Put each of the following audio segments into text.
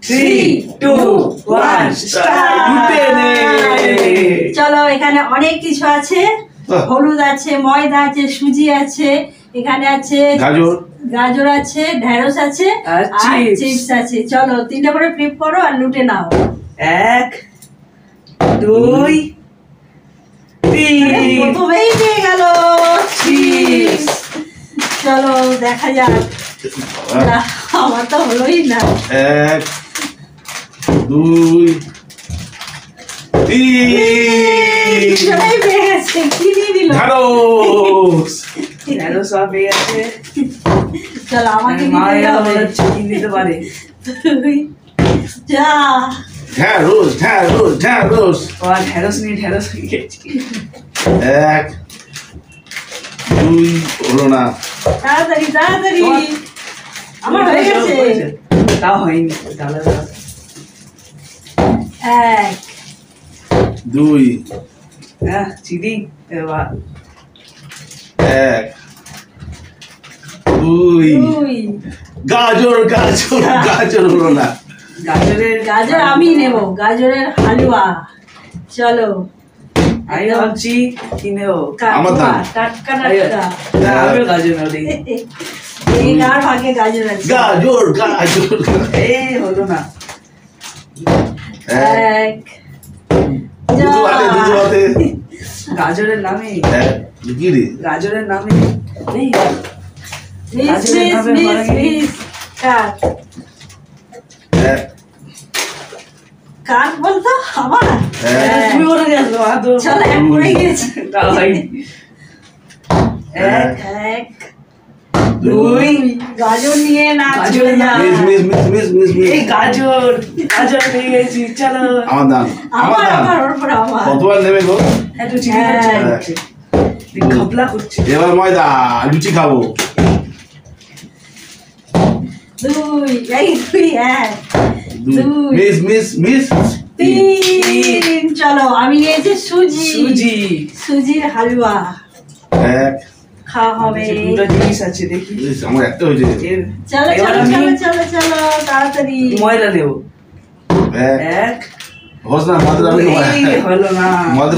3, 2, 1 start. চলো, এখানে অনেক কিছু আছে। হলুদ আছে, ময়দা আছে, সুজি আছে, এখানে আছে গাজর আছে, ঢেঁড়স আছে আর চিপস আছে। চলো, 3টে করে ফ্লিপ করো আর লুটে নাও। 1, 2, 3 প্রথমেই পেয়ে গেল চিপস। চলো দেখা যাক। আমার তো হলোই না। 1, 2, 3 সবাই পেয়ে গেছে। কি দিয়ে দিল? ঢেঁড়স সব পেয়ে গেছে। চলো, আমাকে মায়া চিকেন দিতে পারে। যা ঢেঁড়স ঢেঁড়স নিয়ে গেছি। 1, 2 হলো না। তাড়াতাড়ি আমার হয়ে গেছে। তাও হয়নি। 1, 2 চিনি এবার 1, 2 গাজর হলো না। গাজর আমি নেব, গাজরের হালুয়া। চলো, আমি ভাবছি কি নেবো। আমার দাম। টাটকা আমিও গাজর নেবো। এই কার ভাগে গাজর আছে? গাজর এই হলো না। 1 দুধ হাতে গাজরের নামে গাজরের নামে কার বলতো? আমার তুমি ওরে গেছো। চলো, এক পড়ে গেছে। তাও হয়নি। 1, 2 গাজর নিয়ে না গাজর না। এই গাজর পেয়ে গেছি। চলো আমার দাম। কতবার নেবে গো? একটু চিনি হচ্ছে। ঘপলা করছে। এবার ময়দা লুচি খাবো। 2 1 মিস 3। চলো, আমি নিয়েছি সুজির হালুয়া। 1 খাওয়া হবে। দুটো জিনিস আছে দেখি। আমার একটা হয়েছে। চলো তাড়াতাড়ি। ময়দা দেবো। 1 হস না ময়দা আমি হলো না। ময়দা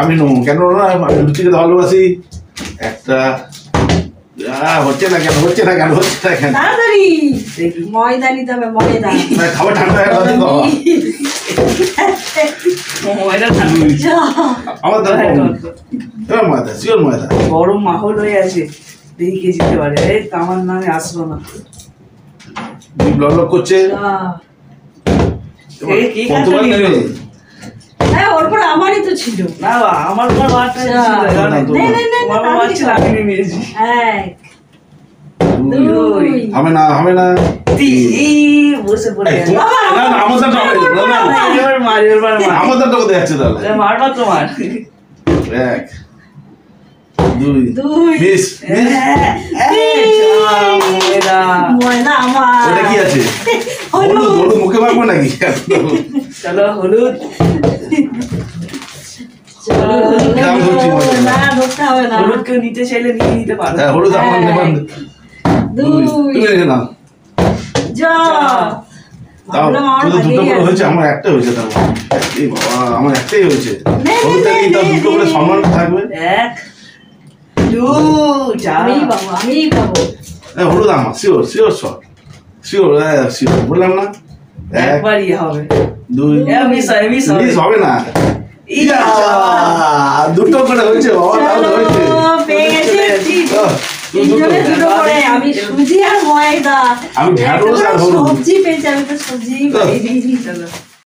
আমি নেবো। কেন না, লুচি খেতে ভালোবাসি। একটা হচ্ছে না কেন তাড়াতাড়ি ময়দা নিতে হবে। খাবার ঠান্ডা হয়ে গেছে। ময়দা আমার দাম এবার ময়দা শিওর ময়দা। গরম মাহল হয়ে আছে। দেখি কে জিততে পারে। এই আমার নামে আসলো না। ব্লগ করছে। কতবার নেবে? ওর পর আমারই তো ছিল। না আমার উপর বারটা ছিল। তোমার বাবা ছিল, আমি নিয়েছি। 1 2 হবে না 3 বসে পড়ে গেছে। না আমার দাম এবার মার আমার দামটা কোথায় যাচ্ছে তাহলে? মারবা তোমার। 1 2 মিস ময়দা আমার। ওটা কি আছে? হলুদ মুখে মাখবো নাকি? চলো হলুদ। হলুদ কেউ নিতে চাইলে নিয়ে নিতে পারো। হলুদ আমার নেবেন। 2 না দুটো করে হয়েছে, আমার একটা হয়েছে। তার এই বাবা, আমার একটাই হয়েছে। হলুদটা কি তার দুটো করে সমান থাকবে? 1 2 আমি পাবো। হলুদ আমার শিওর বললাম না। একবারই হবে। 2 মিস হবে না। দুটো করে হয়েছে বাবা, তাহলে হয়েছে। আমি সুজি আর ময়দা, আমি ঢেঁড়স আর হলুদ সবজি পেয়েছি। আমি তো সবজি